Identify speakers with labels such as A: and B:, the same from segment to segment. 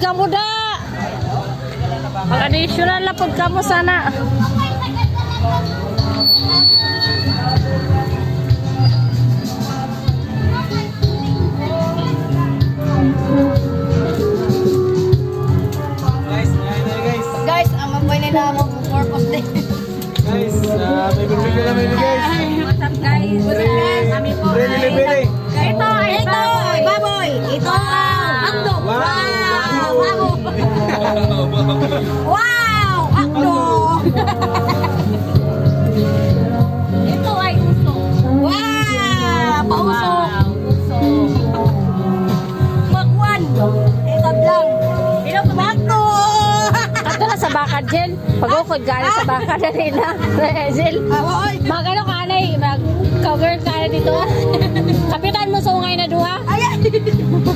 A: ka mo da. Mag-additional na pud ka mo sana.
B: Guys, ang mabay nila mag-purpose din.
C: Guys, may bibigyan namin ni guys.
A: What's up guys? Kami po ay ito,
B: baboy. Ito, akdo. Wow. Wow, akdo.
A: ito ay uso.
B: Wow, pauso.
A: Uso.
B: Magwan. Ito lang.
A: Ito
B: Bato.
A: Ato na sa baka Jel. Pag-ukod ka na sa baka na nila. Jel.
B: Oy.
A: Mag-ano ka na eh. Mag-cover ka na dito. Kapitan mo sa ungay na duha.
B: Ay.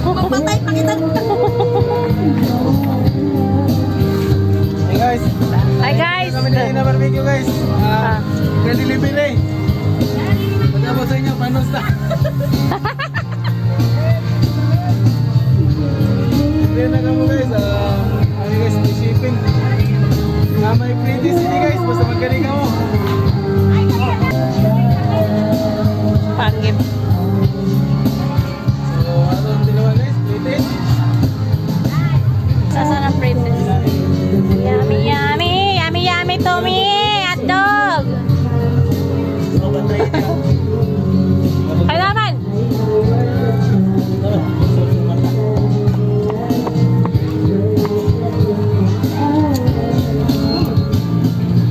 B: Magpatay pakitan.
C: Hey guys.
A: Hi guys.
C: Kami na barbecue guys. Delivery. Pagkabot sa inyo, panos na. Hindi na kamo guys. Ano guys, may shipping. May free Disney guys, basta magaling ka mo.
A: Panggip.
C: So, atong dalawa guys, plated.
A: Sasa na princess. Yummy, yummy. Yummy, yummy, Tommy. Hot dog. Ay naman.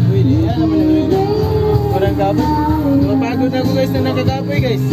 C: Uy, yan naman na. Parang gabi. Mapagod na ako guys na nagagapoy guys.